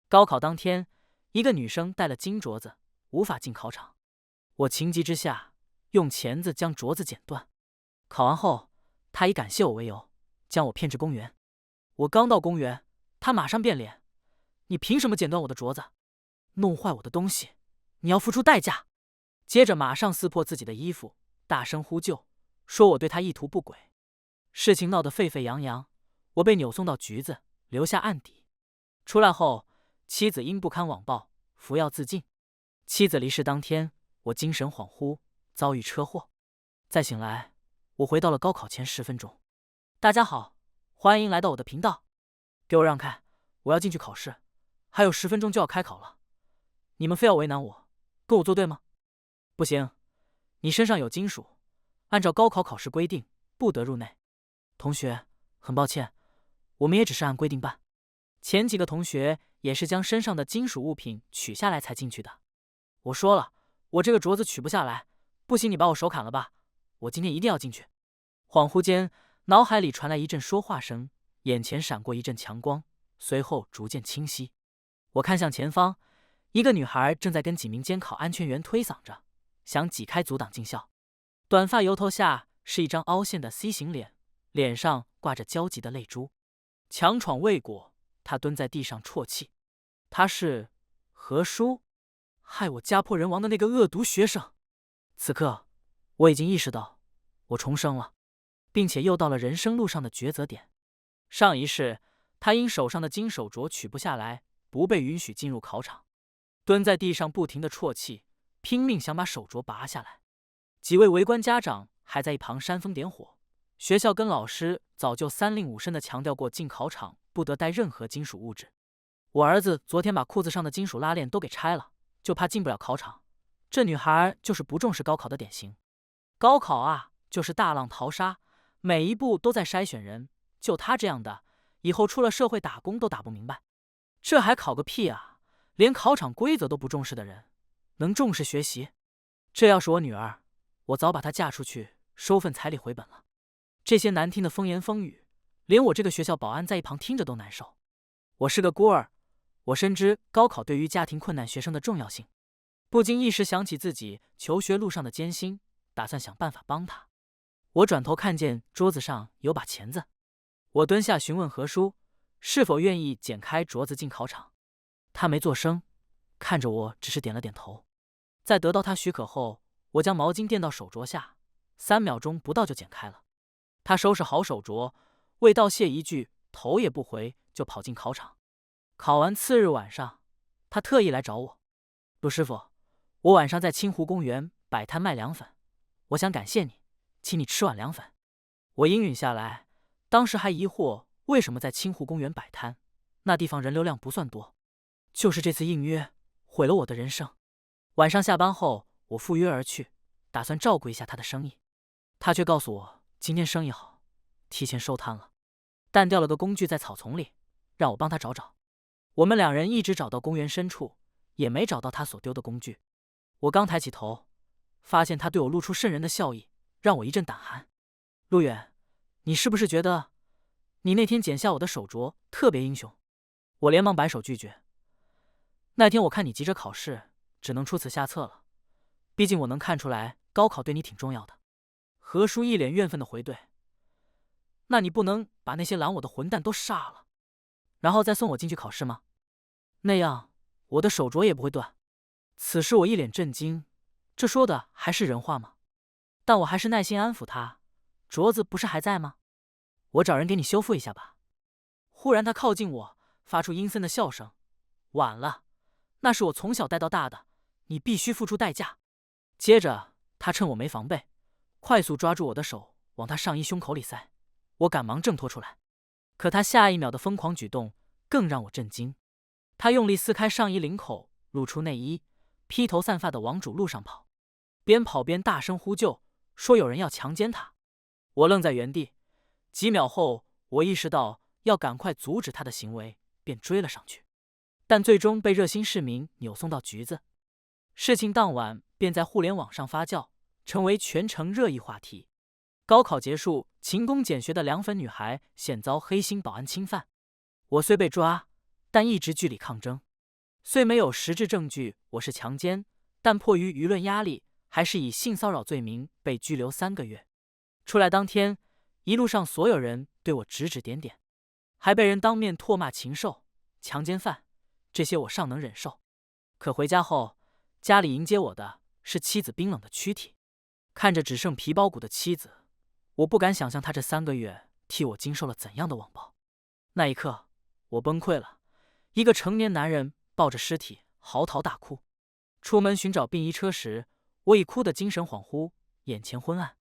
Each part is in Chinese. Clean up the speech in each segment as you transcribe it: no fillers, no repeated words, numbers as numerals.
高考当天，一个女生带了金镯子，无法进考场。我情急之下，用钳子将镯子剪断。考完后，她以感谢我为由，将我骗至公园。我刚到公园，她马上变脸：“你凭什么剪断我的镯子？弄坏我的东西，你要付出代价！”接着马上撕破自己的衣服，大声呼救，说我对她意图不轨。事情闹得沸沸扬扬，我被扭送到局子，留下案底。出来后，妻子因不堪网暴，服药自尽。妻子离世当天，我精神恍惚，遭遇车祸。再醒来，我回到了高考前10分钟。大家好，欢迎来到我的频道。给我让开，我要进去考试，还有10分钟就要开考了。你们非要为难我，跟我作对吗？不行，你身上有金属，按照高考考试规定，不得入内。同学，很抱歉，我们也只是按规定办。前几个同学也是将身上的金属物品取下来才进去的。我说了，我这个镯子取不下来，不行你把我手砍了吧，我今天一定要进去。恍惚间，脑海里传来一阵说话声，眼前闪过一阵强光，随后逐渐清晰。我看向前方，一个女孩正在跟几名监考安全员推搡着，想挤开阻挡进校。短发油头下是一张凹陷的 C 型脸，脸上挂着焦急的泪珠。强闯未果，她蹲在地上啜泣。她是何叔，害我家破人亡的那个恶毒学生。此刻，我已经意识到，我重生了，并且又到了人生路上的抉择点。上一世，他因手上的金手镯取不下来，不被允许进入考场，蹲在地上不停的啜泣，拼命想把手镯拔下来。几位围观家长还在一旁煽风点火。学校跟老师早就3令5申的强调过，进考场不得带任何金属物质。我儿子昨天把裤子上的金属拉链都给拆了，就怕进不了考场。这女孩就是不重视高考的典型。高考啊，就是大浪淘沙，每一步都在筛选人。就她这样的，以后出了社会打工都打不明白。这还考个屁啊！连考场规则都不重视的人，能重视学习？这要是我女儿，我早把她嫁出去，收份彩礼回本了。这些难听的风言风语，连我这个学校保安在一旁听着都难受。我是个孤儿，我深知高考对于家庭困难学生的重要性，不禁一时想起自己求学路上的艰辛，打算想办法帮他。我转头看见桌子上有把钳子，我蹲下询问何叔是否愿意剪开镯子进考场。他没作声，看着我只是点了点头。在得到他许可后，我将毛巾垫到手镯下，3秒钟不到就剪开了。他收拾好手镯，未道谢一句，头也不回就跑进考场。考完次日晚上，他特意来找我：“陆师傅，我晚上在清湖公园摆摊卖凉粉，我想感谢你，请你吃碗凉粉。”我应允下来，当时还疑惑为什么在清湖公园摆摊，那地方人流量不算多。就是这次应约毁了我的人生。晚上下班后，我赴约而去，打算照顾一下他的生意。他却告诉我今天生意好，提前收摊了，但掉了个工具在草丛里，让我帮他找找。我们2人一直找到公园深处，也没找到他所丢的工具。我刚抬起头，发现他对我露出渗人的笑意，让我一阵胆寒。陆远，你是不是觉得你那天剪下我的手镯特别英雄？我连忙摆手拒绝。那天我看你急着考试，只能出此下策了。毕竟我能看出来高考对你挺重要的。何叔一脸怨愤的回怼：“那你不能把那些拦我的混蛋都杀了，然后再送我进去考试吗？那样我的手镯也不会断。”此时我一脸震惊，这说的还是人话吗？但我还是耐心安抚他：“镯子不是还在吗？我找人给你修复一下吧。”忽然他靠近我，发出阴森的笑声：“晚了，那是我从小带到大的，你必须付出代价。”接着他趁我没防备，快速抓住我的手往他上衣胸口里塞，我赶忙挣脱出来。可他下一秒的疯狂举动更让我震惊，他用力撕开上衣领口，露出内衣，披头散发的往主路上跑，边跑边大声呼救，说有人要强奸他。我愣在原地，几秒后我意识到要赶快阻止他的行为，便追了上去，但最终被热心市民扭送到局子。事情当晚便在互联网上发酵，成为全城热议话题。高考结束，勤工俭学的凉粉女孩险遭黑心保安侵犯。我虽被抓，但一直据理抗争。虽没有实质证据我是强奸，但迫于舆论压力，还是以性骚扰罪名被拘留3个月。出来当天，一路上所有人对我指指点点，还被人当面唾骂禽兽、强奸犯，这些我尚能忍受。可回家后，家里迎接我的是妻子冰冷的躯体。看着只剩皮包骨的妻子，我不敢想象她这3个月替我经受了怎样的网暴。那一刻，我崩溃了，一个成年男人抱着尸体嚎啕大哭。出门寻找殡仪车时，我已哭得精神恍惚，眼前昏暗，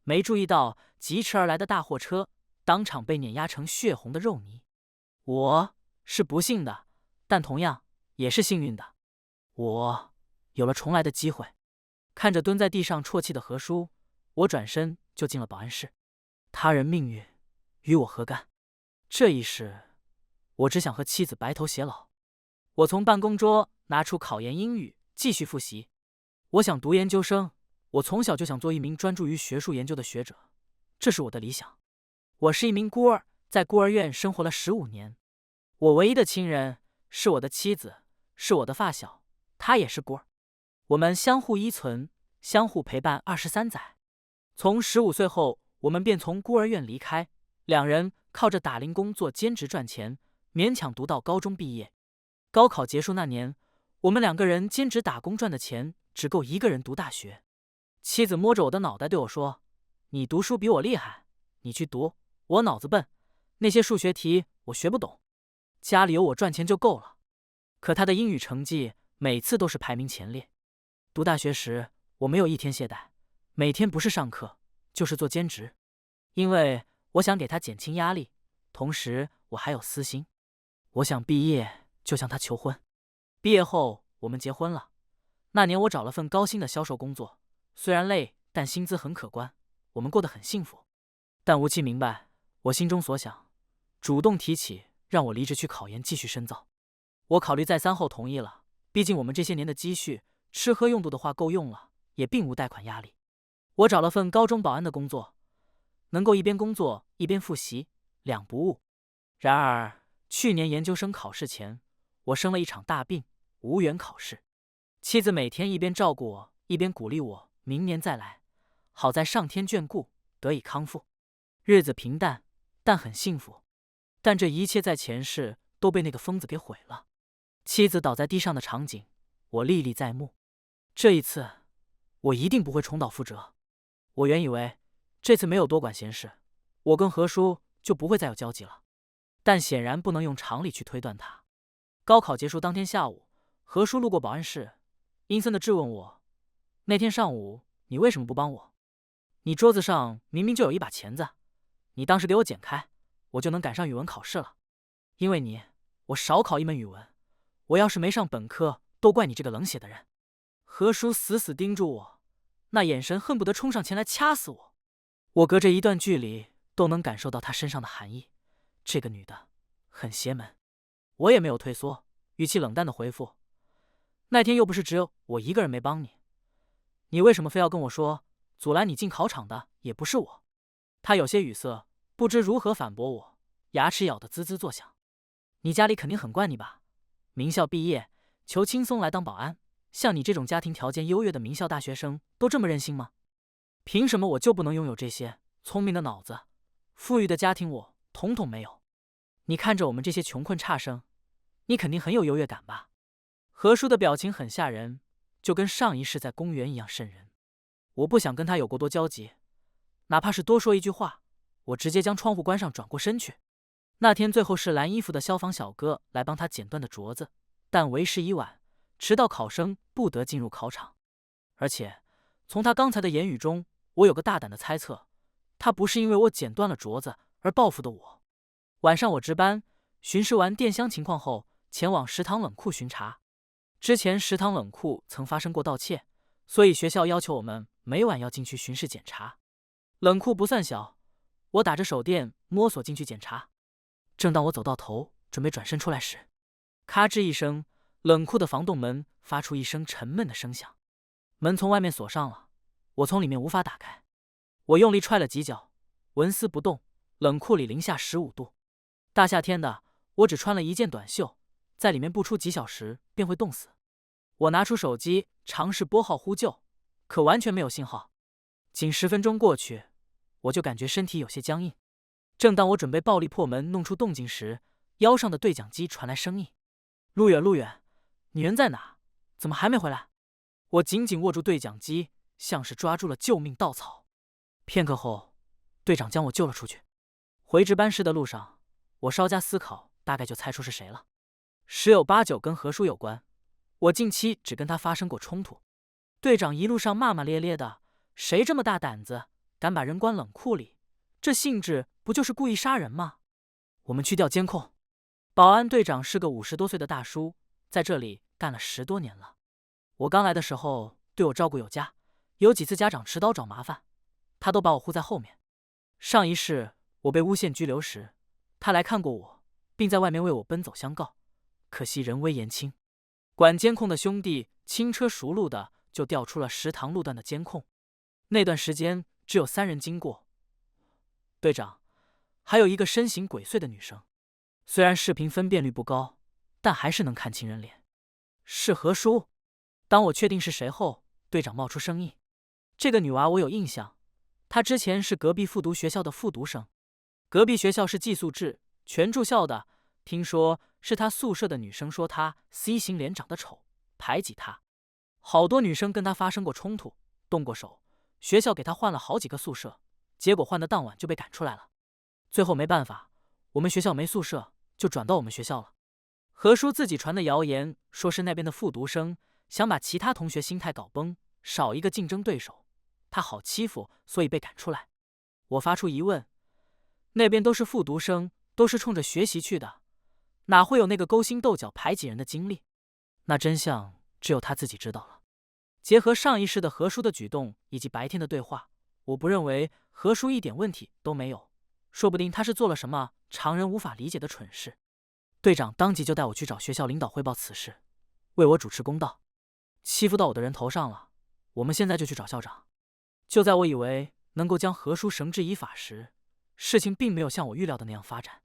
没注意到疾驰而来的大货车当场被碾压成血红的肉泥。我是不幸的，但同样也是幸运的，我有了重来的机会。看着蹲在地上啜泣的何叔，我转身就进了保安室。他人命运与我何干？这一时，我只想和妻子白头偕老。我从办公桌拿出考研英语，继续复习。我想读研究生，我从小就想做一名专注于学术研究的学者，这是我的理想。我是一名孤儿，在孤儿院生活了15年。我唯一的亲人是我的妻子，是我的发小，她也是孤儿。我们相互依存，相互陪伴23载。从15岁后，我们便从孤儿院离开，两人靠着打零工做兼职赚钱，勉强读到高中毕业。高考结束那年，我们2个人兼职打工赚的钱只够1个人读大学。妻子摸着我的脑袋对我说：“你读书比我厉害，你去读，我脑子笨，那些数学题我学不懂，家里有我赚钱就够了。”可他的英语成绩每次都是排名前列。读大学时，我没有一天懈怠，每天不是上课就是做兼职，因为我想给他减轻压力，同时我还有私心，我想毕业就向他求婚。毕业后我们结婚了。那年我找了份高薪的销售工作，虽然累，但薪资很可观，我们过得很幸福。但吴七明白我心中所想，主动提起让我离职去考研继续深造。我考虑再三后同意了，毕竟我们这些年的积蓄，吃喝用度的话够用了，也并无贷款压力。我找了份高中保安的工作，能够一边工作一边复习，2不误。然而去年研究生考试前，我生了一场大病，无缘考试。妻子每天一边照顾我，一边鼓励我明年再来。好在上天眷顾，得以康复。日子平淡，但很幸福。但这一切在前世都被那个疯子给毁了。妻子倒在地上的场景，我历历在目。这一次，我一定不会重蹈覆辙。我原以为这次没有多管闲事，我跟何叔就不会再有交集了。但显然不能用常理去推断他。高考结束当天下午，何叔路过保安室，阴森地质问我：“那天上午你为什么不帮我？你桌子上明明就有一把钳子，你当时给我剪开，我就能赶上语文考试了。因为你，我少考一门语文。我要是没上本科，都怪你这个冷血的人。”何叔死死盯住我，那眼神恨不得冲上前来掐死我。我隔着一段距离都能感受到他身上的寒意。这个女的很邪门。我也没有退缩，语气冷淡的回复：“那天又不是只有我一个人没帮你，你为什么非要跟我说阻拦你进考场的也不是我？”他有些语塞，不知如何反驳我，牙齿咬得滋滋作响。你家里肯定很惯你吧？名校毕业，求轻松来当保安，像你这种家庭条件优越的名校大学生都这么任性吗？凭什么我就不能拥有这些聪明的脑子？富裕的家庭我统统没有。你看着我们这些穷困差生，你肯定很有优越感吧？何叔的表情很吓人，就跟上一世在公园一样瘆人。我不想跟他有过多交集，哪怕是多说一句话，我直接将窗户关上，转过身去。那天最后是蓝衣服的消防小哥来帮他剪断的镯子，但为时已晚，迟到考生不得进入考场。而且从他刚才的言语中，我有个大胆的猜测，他不是因为我剪断了镯子而报复的我。晚上我值班，巡视完电箱情况后，前往食堂冷库巡查。之前食堂冷库曾发生过盗窃，所以学校要求我们每晚要进去巡视检查。冷库不算小，我打着手电摸索进去检查。正当我走到头，准备转身出来时，咔吱一声，冷库的防冻门发出一声沉闷的声响，门从外面锁上了，我从里面无法打开。我用力踹了几脚，纹丝不动。冷库里零下15度，大夏天的，我只穿了一件短袖，在里面不出几小时便会冻死。我拿出手机尝试拨号呼救，可完全没有信号。仅10分钟过去，我就感觉身体有些僵硬。正当我准备暴力破门弄出动静时，腰上的对讲机传来声音：“路远，路远，你人在哪？怎么还没回来？”我紧紧握住对讲机，像是抓住了救命稻草。片刻后，队长将我救了出去。回值班室的路上，我稍加思考，大概就猜出是谁了。十有八九跟何叔有关。我近期只跟他发生过冲突。队长一路上骂骂咧咧的，谁这么大胆子，敢把人关冷库里？这性质不就是故意杀人吗？我们去调监控。保安队长是个50多岁的大叔，在这里干了10多年了。我刚来的时候对我照顾有加，有几次家长持刀找麻烦，他都把我护在后面。上一世我被诬陷拘留时，他来看过我，并在外面为我奔走相告，可惜人微言轻。管监控的兄弟轻车熟路的就调出了食堂路段的监控，那段时间只有3人经过，队长还有一个身形鬼祟的女生。虽然视频分辨率不高，但还是能看清人脸。是何叔。当我确定是谁后，队长冒出声音：“这个女娃我有印象，她之前是隔壁复读学校的复读生。隔壁学校是寄宿制，全住校的。听说是她宿舍的女生说她 C 型脸长得丑，排挤她。好多女生跟她发生过冲突，动过手。学校给她换了好几个宿舍，结果换的当晚就被赶出来了。最后没办法，我们学校没宿舍，就转到我们学校了。何叔自己传的谣言说是那边的复读生想把其他同学心态搞崩，少一个竞争对手，他好欺负，所以被赶出来。”我发出疑问：那边都是复读生，都是冲着学习去的，哪会有那个勾心斗角排挤人的经历？那真相只有他自己知道了。结合上一世的何叔的举动以及白天的对话，我不认为何叔一点问题都没有，说不定他是做了什么常人无法理解的蠢事。队长当即就带我去找学校领导汇报此事，为我主持公道。欺负到我的人头上了，我们现在就去找校长。就在我以为能够将何叔绳之以法时，事情并没有像我预料的那样发展。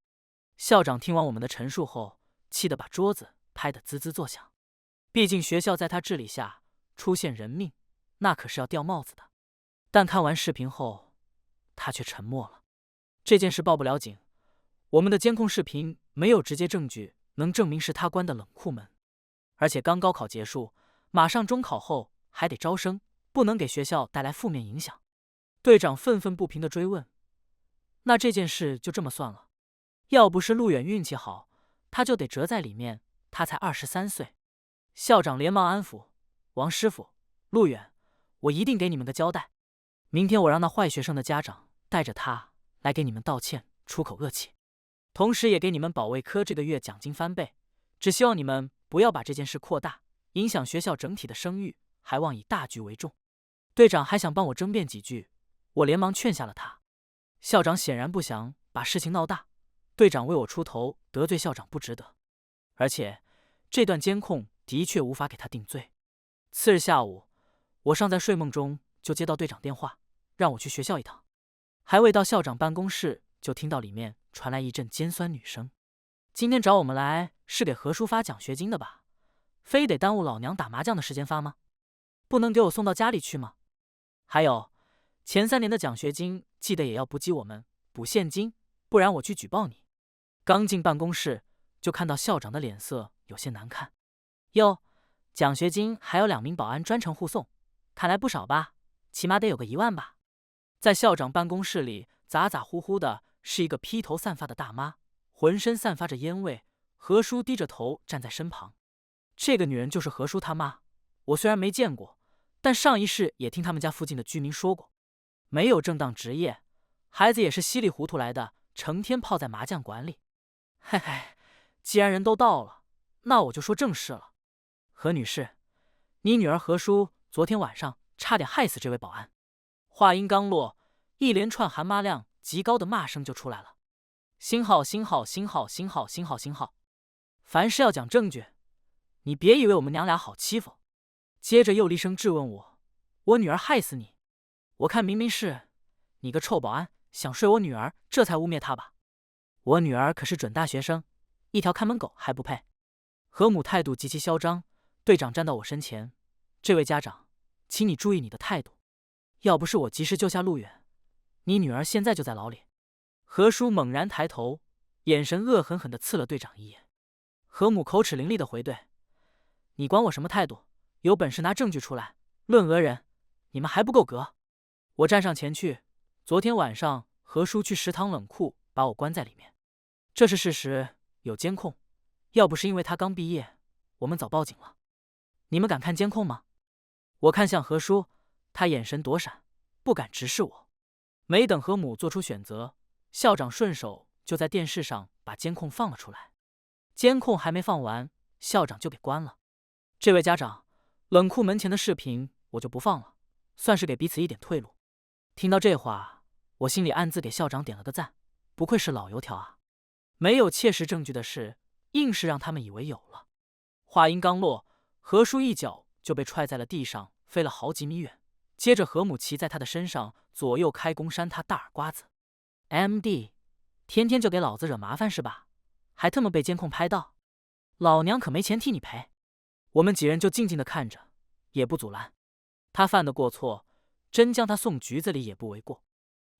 校长听完我们的陈述后，气得把桌子拍得滋滋作响。毕竟学校在他治理下出现人命，那可是要掉帽子的。但看完视频后，他却沉默了。这件事报不了警，我们的监控视频没有直接证据能证明是他关的冷库门，而且刚高考结束，马上中考后还得招生，不能给学校带来负面影响。队长愤愤不平地追问：“那这件事就这么算了？要不是陆远运气好，他就得折在里面，他才23岁。”校长连忙安抚：“王师傅，陆远，我一定给你们个交代。明天我让那坏学生的家长带着他来给你们道歉，出口恶气，同时也给你们保卫科这个月奖金翻倍。只希望你们不要把这件事扩大，影响学校整体的声誉，还望以大局为重。”队长还想帮我争辩几句，我连忙劝下了他。校长显然不想把事情闹大，队长为我出头，得罪校长不值得。而且这段监控的确无法给他定罪。次日下午，我尚在睡梦中，就接到队长电话，让我去学校一趟。还未到校长办公室，就听到里面传来一阵尖酸女声：“今天找我们来是给何叔发奖学金的吧？非得耽误老娘打麻将的时间发吗？不能给我送到家里去吗？还有，前3年的奖学金记得也要补给我们，补现金，不然我去举报你。”刚进办公室，就看到校长的脸色有些难看。哟，奖学金还有2名保安专程护送，看来不少吧？起码得有个1万吧？在校长办公室里，咋咋呼呼的是一个披头散发的大妈，浑身散发着烟味。何叔低着头站在身旁。这个女人就是何叔他妈。我虽然没见过，但上一世也听他们家附近的居民说过，没有正当职业，孩子也是稀里糊涂来的，成天泡在麻将馆里。嘿嘿，既然人都到了，那我就说正事了。何女士，你女儿何叔昨天晚上差点害死这位保安。话音刚落，一连串含骂量极高的骂声就出来了。星号星号星号星号星号星号，凡事要讲证据，你别以为我们娘俩好欺负。接着又厉声质问我：“我女儿害死你？我看明明是你个臭保安想睡我女儿，这才污蔑她吧？我女儿可是准大学生，一条看门狗还不配。”何母态度极其嚣张，队长站到我身前：“这位家长，请你注意你的态度，要不是我及时救下陆远，你女儿现在就在牢里。”何叔猛然抬头，眼神恶狠狠地刺了队长一眼。何母口齿伶俐地回怼：“你管我什么态度？有本事拿证据出来，论讹人！你们还不够格！”我站上前去：“昨天晚上何叔去食堂冷库把我关在里面，这是事实，有监控。要不是因为他刚毕业，我们早报警了。你们敢看监控吗？”我看向何叔，他眼神躲闪，不敢直视我。没等何母做出选择，校长顺手就在电视上把监控放了出来。监控还没放完，校长就给关了。这位家长，冷库门前的视频我就不放了，算是给彼此一点退路。听到这话，我心里暗自给校长点了个赞，不愧是老油条啊！没有切实证据的事，硬是让他们以为有了。话音刚落，何叔一脚就被踹在了地上，飞了好几米远。接着何母骑在他的身上，左右开弓扇他大耳刮子。MD， 天天就给老子惹麻烦是吧？还特么被监控拍到，老娘可没钱替你赔。我们几人就静静的看着，也不阻拦。他犯的过错，真将他送局子里也不为过。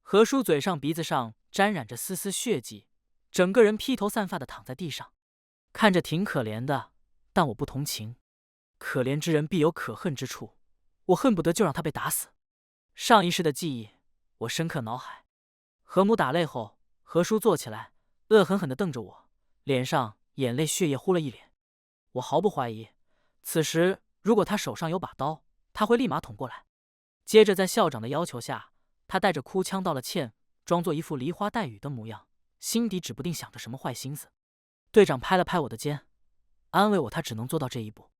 何叔嘴上鼻子上沾染着丝丝血迹，整个人披头散发的躺在地上，看着挺可怜的，但我不同情。可怜之人必有可恨之处，我恨不得就让他被打死。上一世的记忆，我深刻脑海。何母打累后，何叔坐起来，恶狠狠地瞪着我，脸上眼泪血液糊了一脸。我毫不怀疑，此时如果他手上有把刀，他会立马捅过来。接着在校长的要求下，他带着哭腔道了歉，装作一副梨花带雨的模样，心底指不定想着什么坏心思。队长拍了拍我的肩，安慰我他只能做到这一步。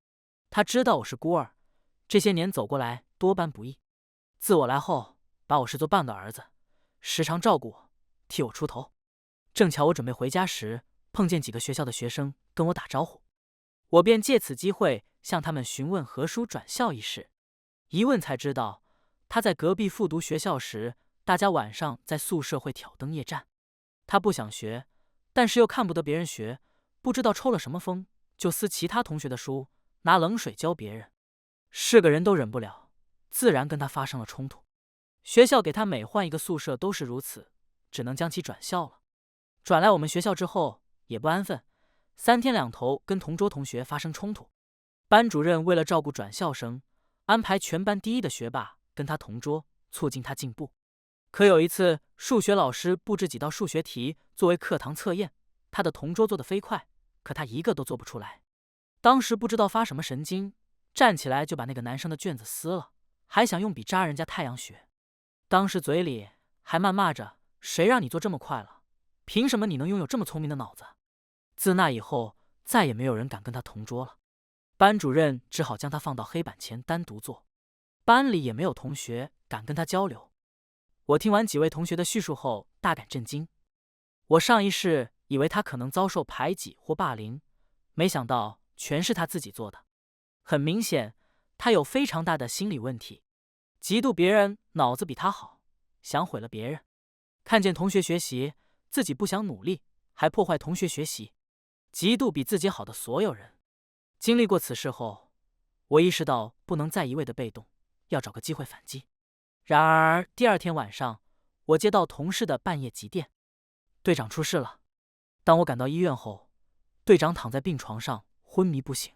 他知道我是孤儿，这些年走过来多般不易。自我来后，把我视作半个儿子，时常照顾我，替我出头。正巧我准备回家时，碰见几个学校的学生跟我打招呼，我便借此机会向他们询问何叔转校一事。一问才知道，他在隔壁复读学校时，大家晚上在宿舍会挑灯夜战。他不想学，但是又看不得别人学，不知道抽了什么风，就撕其他同学的书，拿冷水浇别人。是个人都忍不了，自然跟他发生了冲突。学校给他每换一个宿舍都是如此，只能将其转校了。转来我们学校之后也不安分，3天2头跟同桌同学发生冲突。班主任为了照顾转校生，安排全班第一的学霸跟他同桌，促进他进步。可有一次，数学老师布置几道数学题作为课堂测验，他的同桌做得飞快，可他一个都做不出来。当时不知道发什么神经，站起来就把那个男生的卷子撕了，还想用笔扎人家太阳穴。当时嘴里还谩骂着：“谁让你做这么快了？凭什么你能拥有这么聪明的脑子？”自那以后，再也没有人敢跟他同桌了。班主任只好将他放到黑板前单独坐，班里也没有同学敢跟他交流。我听完几位同学的叙述后，大感震惊。我上一世以为他可能遭受排挤或霸凌，没想到全是他自己做的。很明显，他有非常大的心理问题，嫉妒别人脑子比他好，想毁了别人。看见同学学习，自己不想努力，还破坏同学学习，嫉妒比自己好的所有人。经历过此事后，我意识到不能再一味的被动，要找个机会反击。然而第2天晚上，我接到同事的半夜急电，队长出事了。当我赶到医院后，队长躺在病床上昏迷不醒。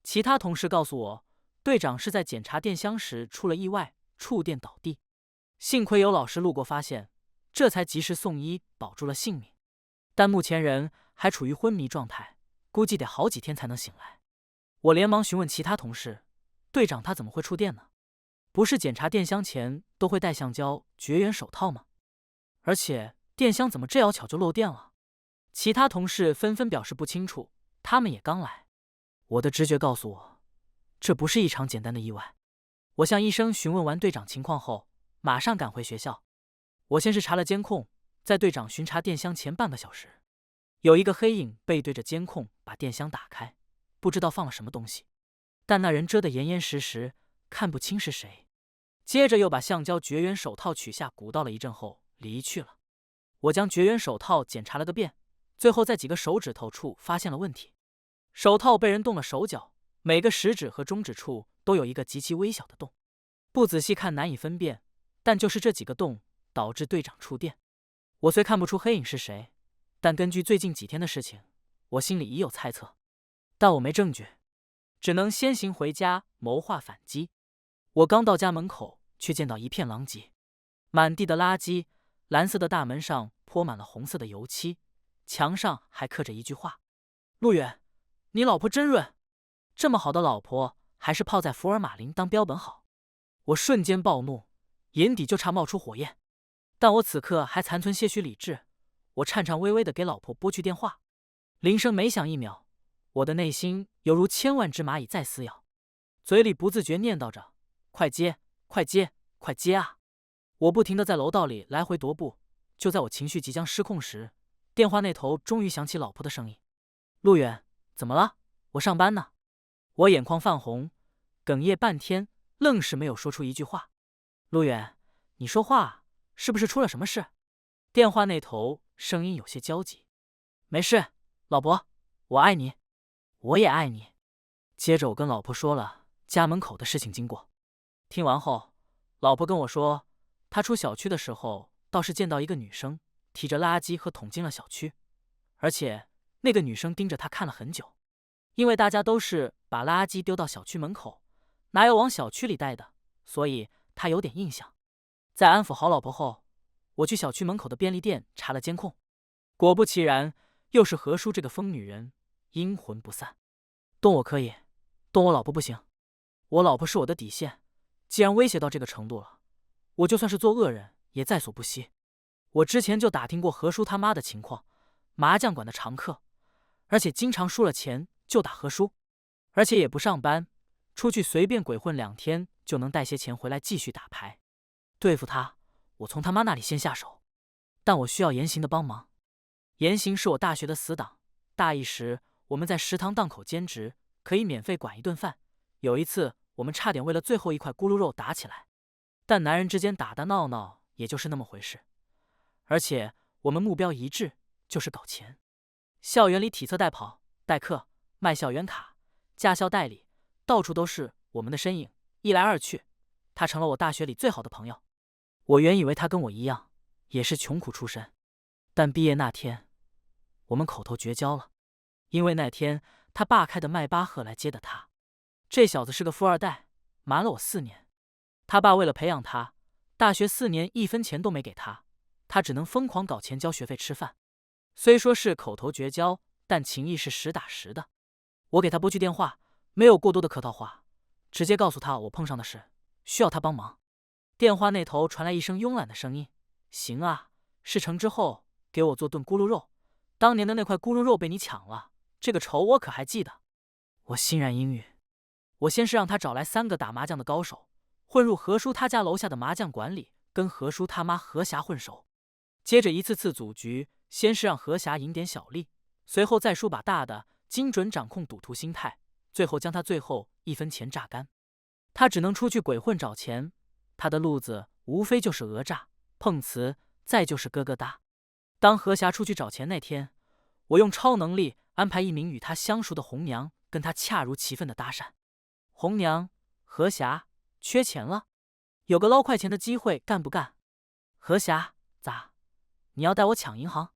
其他同事告诉我，队长是在检查电箱时出了意外，触电倒地。幸亏有老师路过发现，这才及时送医保住了性命。但目前人还处于昏迷状态，估计得好几天才能醒来。我连忙询问其他同事，队长他怎么会触电呢？不是检查电箱前都会戴橡胶绝缘手套吗？而且电箱怎么这要巧就漏电了？其他同事纷纷表示不清楚，他们也刚来。我的直觉告诉我，这不是一场简单的意外。我向医生询问完队长情况后，马上赶回学校。我先是查了监控，在队长巡查电箱前半个小时，有一个黑影背对着监控把电箱打开，不知道放了什么东西，但那人遮得严严实实，看不清是谁。接着又把橡胶绝缘手套取下，鼓捣了一阵后离去了。我将绝缘手套检查了个遍，最后在几个手指头处发现了问题。手套被人动了手脚，每个食指和中指处都有一个极其微小的洞，不仔细看难以分辨，但就是这几个洞导致队长触电。我虽看不出黑影是谁，但根据最近几天的事情，我心里已有猜测。但我没证据，只能先行回家谋划反击。我刚到家门口，却见到一片狼藉，满地的垃圾，蓝色的大门上泼满了红色的油漆，墙上还刻着一句话：陆远，你老婆真润，这么好的老婆，还是泡在福尔马林当标本好。我瞬间暴怒，眼底就差冒出火焰，但我此刻还残存些许理智，我颤颤巍巍地给老婆拨去电话。铃声没响一秒，我的内心犹如千万只蚂蚁在撕咬，嘴里不自觉念叨着：快接，快接，快接啊！我不停地在楼道里来回踱步，就在我情绪即将失控时，电话那头终于响起老婆的声音：陆远，怎么了？我上班呢。我眼眶泛红，哽咽半天，愣是没有说出一句话。陆远，你说话是不是出了什么事？电话那头声音有些焦急。没事，老婆，我爱你，我也爱你。接着我跟老婆说了家门口的事情经过。听完后，老婆跟我说，她出小区的时候倒是见到一个女生提着垃圾和桶进了小区，而且那个女生盯着她看了很久。因为大家都是把垃圾丢到小区门口，哪有往小区里带的，所以她有点印象。在安抚好老婆后，我去小区门口的便利店查了监控，果不其然，又是何叔这个疯女人，阴魂不散。动我可以，动我老婆不行。我老婆是我的底线，既然威胁到这个程度了，我就算是做恶人也在所不惜。我之前就打听过何叔他妈的情况，麻将馆的常客，而且经常输了钱就打何叔，而且也不上班，出去随便鬼混2天就能带些钱回来继续打牌。对付他，我从他妈那里先下手，但我需要严行的帮忙。严行是我大学的死党，大一时我们在食堂档口兼职，可以免费管一顿饭。有一次我们差点为了最后一块咕噜肉打起来，但男人之间打打闹闹也就是那么回事，而且我们目标一致，就是搞钱。校园里体测代跑、代课、卖校园卡、驾校代理，到处都是我们的身影。一来二去，他成了我大学里最好的朋友。我原以为他跟我一样，也是穷苦出身，但毕业那天，我们口头绝交了。因为那天他爸开的迈巴赫来接的他。这小子是个富二代，瞒了我4年。他爸为了培养他，大学4年1分钱都没给他，他只能疯狂搞钱交学费吃饭。虽说是口头绝交，但情谊是实打实的。我给他拨去电话，没有过多的客套话，直接告诉他我碰上的事，需要他帮忙。电话那头传来一声慵懒的声音：行啊，事成之后给我做顿咕噜肉，当年的那块咕噜肉被你抢了，这个仇我可还记得。我欣然应允。我先是让他找来3个打麻将的高手，混入何叔他家楼下的麻将馆里，跟何叔他妈何霞混熟。接着一次次组局，先是让何霞赢点小利，随后再输把大的，精准掌控赌徒心态，最后将他最后1分钱榨干。他只能出去鬼混找钱，他的路子无非就是讹诈、碰瓷，再就是咯咯哒。当何霞出去找钱那天，我用超能力安排一名与他相熟的红娘跟他恰如其分的搭讪。红娘，何霞，缺钱了，有个捞快钱的机会，干不干？何霞，咋？你要带我抢银行？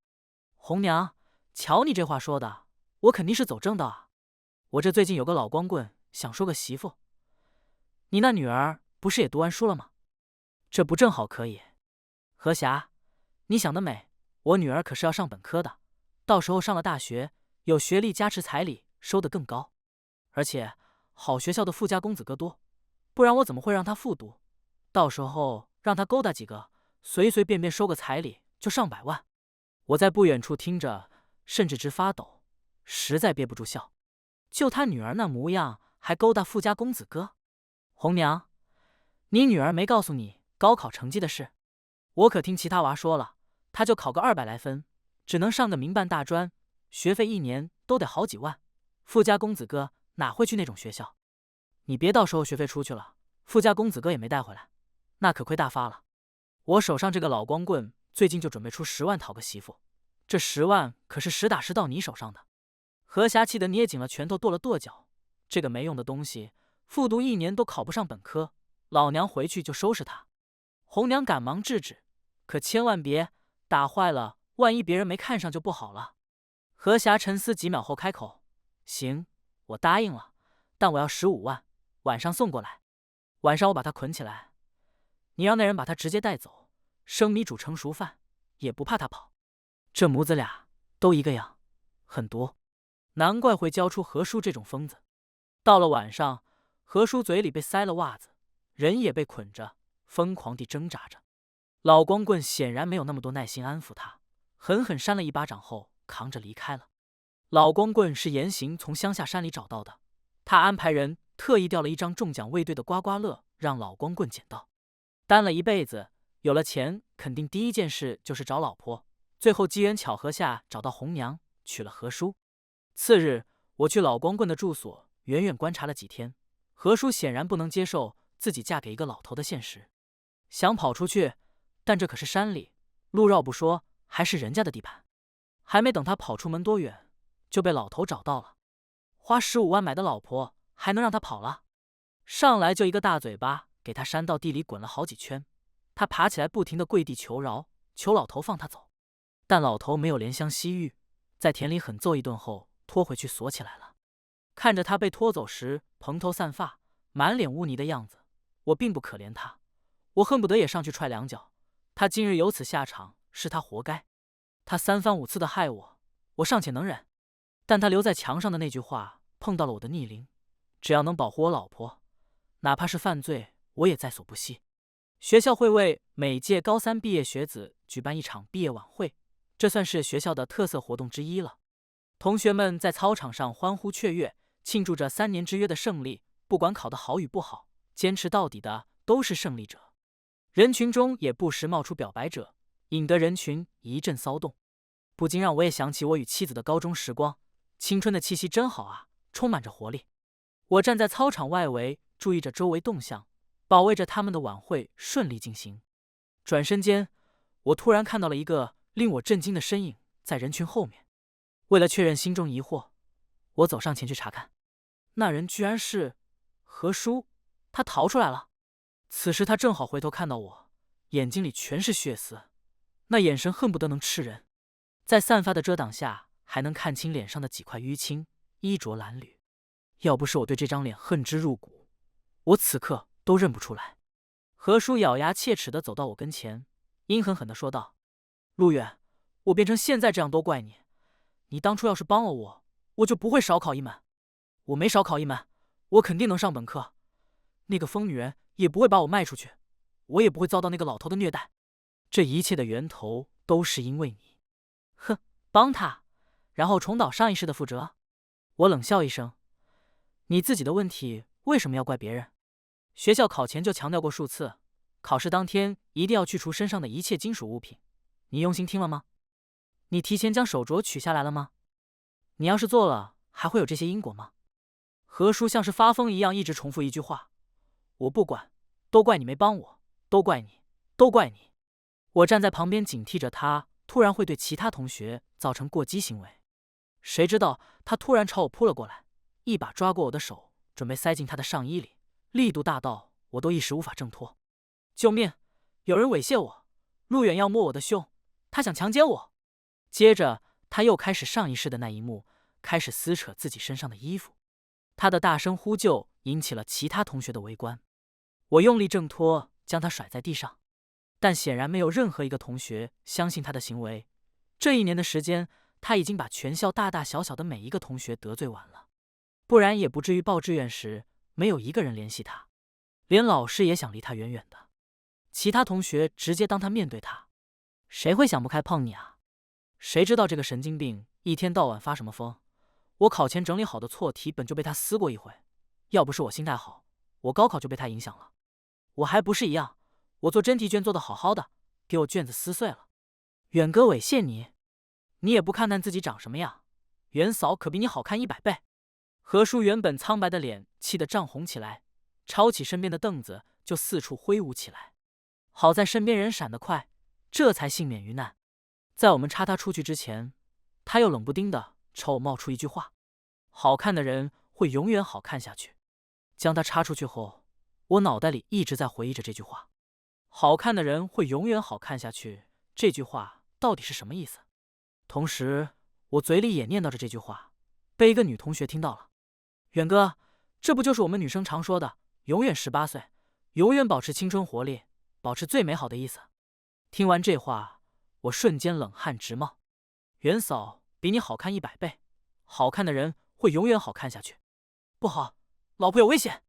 红娘，瞧你这话说的，我肯定是走正道啊。我这最近有个老光棍，想收个媳妇。你那女儿不是也读完书了吗？这不正好可以？何霞，你想得美，我女儿可是要上本科的，到时候上了大学，有学历加持彩礼，收得更高。而且好学校的富家公子哥多，不然我怎么会让她复读？到时候让她勾搭几个，随随便便收个彩礼就上百万。我在不远处听着，甚至直发抖，实在憋不住笑。就他女儿那模样，还勾搭富家公子哥？红娘，你女儿没告诉你高考成绩的事？我可听其他娃说了，她就考个200来分，只能上个民办大专，学费1年都得好几万。富家公子哥哪会去那种学校？你别到时候学费出去了，富家公子哥也没带回来，那可亏大发了。我手上这个老光棍最近就准备出10万讨个媳妇，这10万可是实打实到你手上的。何霞气得捏紧了拳头，跺了跺脚。这个没用的东西，复读1年都考不上本科，老娘回去就收拾他。红娘赶忙制止，可千万别打坏了，万一别人没看上就不好了。何霞沉思几秒后开口：“行，我答应了，但我要15万，晚上送过来。晚上我把他捆起来，你让那人把他直接带走，生米煮成熟饭，也不怕他跑。这母子俩都一个样，狠毒，难怪会教出何叔这种疯子。”到了晚上，何叔嘴里被塞了袜子，人也被捆着，疯狂地挣扎着。老光棍显然没有那么多耐心安抚他，狠狠扇了一巴掌后扛着离开了。老光棍是严行从乡下山里找到的，他安排人特意调了一张中奖未兑的刮刮乐让老光棍捡到。单了一辈子，有了钱肯定第一件事就是找老婆，最后机缘巧合下找到红娘，娶了何叔。次日，我去老光棍的住所远远观察了几天，何叔显然不能接受自己嫁给一个老头的现实，想跑出去，但这可是山里，路绕不说，还是人家的地盘。还没等他跑出门多远，就被老头找到了。花15万买的老婆还能让他跑了？上来就一个大嘴巴给他扇到地里滚了好几圈，他爬起来不停地跪地求饶，求老头放他走。但老头没有怜香惜玉，在田里狠揍一顿后拖回去锁起来了。看着他被拖走时蓬头散发、满脸污泥的样子，我并不可怜他，我恨不得也上去踹2脚。他今日有此下场，是他活该。他3番5次的害我，我尚且能忍，但他留在墙上的那句话碰到了我的逆鳞，只要能保护我老婆，哪怕是犯罪，我也在所不惜。学校会为每届高3毕业学子举办一场毕业晚会，这算是学校的特色活动之一了。同学们在操场上欢呼雀跃，庆祝着3年之约的胜利，不管考得好与不好，坚持到底的都是胜利者。人群中也不时冒出表白者，引得人群一阵骚动，不禁让我也想起我与妻子的高中时光，青春的气息真好啊，充满着活力。我站在操场外围，注意着周围动向，保卫着他们的晚会顺利进行。转身间，我突然看到了一个令我震惊的身影在人群后面。为了确认心中疑惑，我走上前去查看，那人居然是何叔，他逃出来了。此时他正好回头看到我，眼睛里全是血丝，那眼神恨不得能吃人。在散发的遮挡下，还能看清脸上的几块淤青，衣着褴褛。要不是我对这张脸恨之入骨，我此刻都认不出来。何叔咬牙切齿地走到我跟前，阴狠狠地说道：“陆远，我变成现在这样都怪你。你当初要是帮了我，我就不会少考一门。我没少考一门，我肯定能上本科。那个疯女人也不会把我卖出去，我也不会遭到那个老头的虐待。这一切的源头都是因为你。”哼，帮他，然后重蹈上一世的覆辙。我冷笑一声：“你自己的问题为什么要怪别人？学校考前就强调过数次，考试当天一定要去除身上的一切金属物品。你用心听了吗？你提前将手镯取下来了吗？你要是做了，还会有这些因果吗？”何叔像是发疯一样一直重复一句话：“我不管，都怪你没帮我，都怪你，都怪你。”我站在旁边警惕着他突然会对其他同学造成过激行为，谁知道他突然朝我扑了过来，一把抓过我的手，准备塞进他的上衣里，力度大到我都一时无法挣脱。救命！有人猥亵我！陆远要摸我的胸，他想强奸我。接着他又开始上一世的那一幕，开始撕扯自己身上的衣服。他的大声呼救引起了其他同学的围观，我用力挣脱，将他甩在地上，但显然没有任何一个同学相信他的行为。这1年的时间，他已经把全校大大小小的每一个同学得罪完了，不然也不至于报志愿时没有一个人联系他，连老师也想离他远远的。其他同学直接当他面对他，谁会想不开碰你啊？谁知道这个神经病一天到晚发什么疯？我考前整理好的错题本就被他撕过一回，要不是我心态好，我高考就被他影响了。我还不是一样，我做真题卷做得好好的，给我卷子撕碎了。远哥猥亵你，你也不看看自己长什么样，元嫂可比你好看100倍。何叔原本苍白的脸气得涨红起来，抄起身边的凳子就四处挥舞起来。好在身边人闪得快，这才幸免于难。在我们插他出去之前，他又冷不丁的朝我冒出一句话：“好看的人会永远好看下去。将它插出去后，我脑袋里一直在回忆着这句话。好看的人会永远好看下去，这句话到底是什么意思？同时，我嘴里也念叨着这句话，被一个女同学听到了。远哥，这不就是我们女生常说的永远18岁，永远保持青春活力，保持最美好的意思？听完这话，我瞬间冷汗直冒。元嫂比你好看100倍，好看的人会永远好看下去。不好，老婆有危险！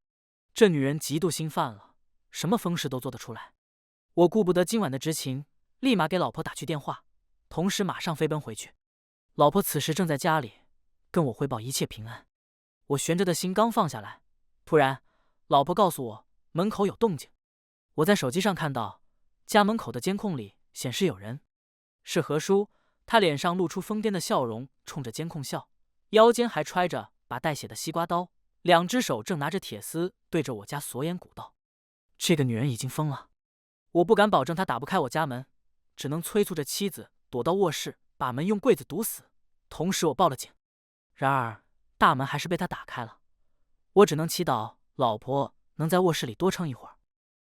这女人嫉妒心犯了，什么疯事都做得出来。我顾不得今晚的执勤，立马给老婆打去电话，同时马上飞奔回去。老婆此时正在家里，跟我汇报一切平安。我悬着的心刚放下来，突然，老婆告诉我门口有动静。我在手机上看到家门口的监控里显示有人，是何叔。他脸上露出疯癫的笑容，冲着监控笑，腰间还揣着把带血的西瓜刀，2只手正拿着铁丝对着我家锁眼鼓捣。这个女人已经疯了，我不敢保证她打不开我家门，只能催促着妻子躲到卧室，把门用柜子堵死。同时我报了警，然而大门还是被她打开了。我只能祈祷老婆能在卧室里多撑一会儿。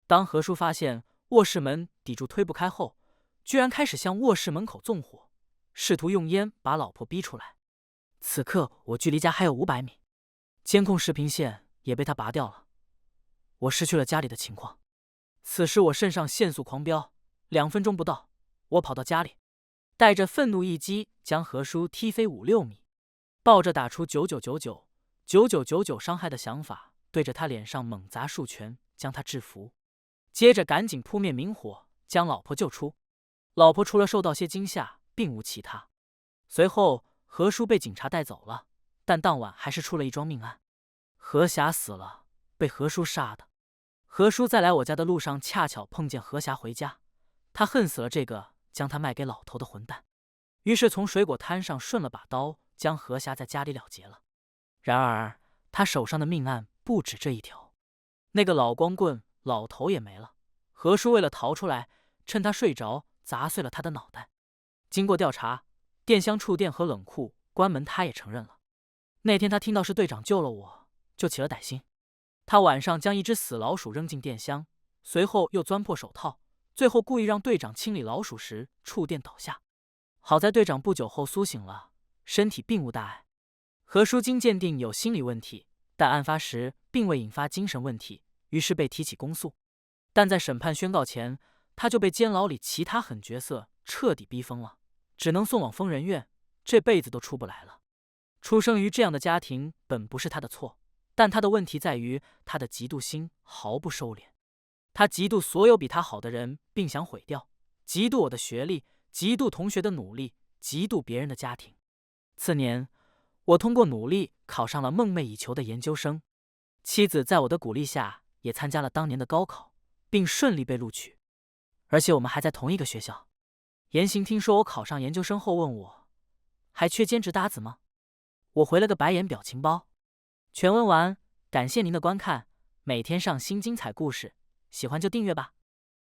当何叔发现卧室门抵住推不开后，居然开始向卧室门口纵火，试图用烟把老婆逼出来。此刻我距离家还有500米，监控视频线也被他拔掉了，我失去了家里的情况。此时我肾上腺素狂飙，2分钟不到，我跑到家里，带着愤怒一击将何叔踢飞5、6米，抱着打出9999、9999伤害的想法，对着他脸上猛砸数拳，将他制服。接着赶紧扑灭明火，将老婆救出。老婆除了受到些惊吓，并无其他。随后何叔被警察带走了，但当晚还是出了一桩命案。何霞死了，被何叔杀的。何叔在来我家的路上恰巧碰见何霞回家，他恨死了这个将他卖给老头的混蛋，于是从水果摊上顺了把刀，将何霞在家里了结了。然而他手上的命案不止这一条，那个老光棍老头也没了。何叔为了逃出来，趁他睡着砸碎了他的脑袋。经过调查，电箱触电和冷库关门他也承认了。那天他听到是队长救了我，就起了歹心。他晚上将一只死老鼠扔进电箱，随后又钻破手套，最后故意让队长清理老鼠时触电倒下。好在队长不久后苏醒了，身体并无大碍。何叔经鉴定有心理问题，但案发时并未引发精神问题，于是被提起公诉。但在审判宣告前，他就被监牢里其他狠角色彻底逼疯了，只能送往疯人院，这辈子都出不来了。出生于这样的家庭本不是他的错，但他的问题在于他的嫉妒心毫不收敛。他嫉妒所有比他好的人，并想毁掉，嫉妒我的学历，嫉妒同学的努力，嫉妒别人的家庭。次年，我通过努力考上了梦寐以求的研究生，妻子在我的鼓励下也参加了当年的高考，并顺利被录取，而且我们还在同一个学校。言行听说我考上研究生后问我，还缺兼职搭子吗？我回了个白眼表情包。全文完，感谢您的观看，每天上新精彩故事，喜欢就订阅吧。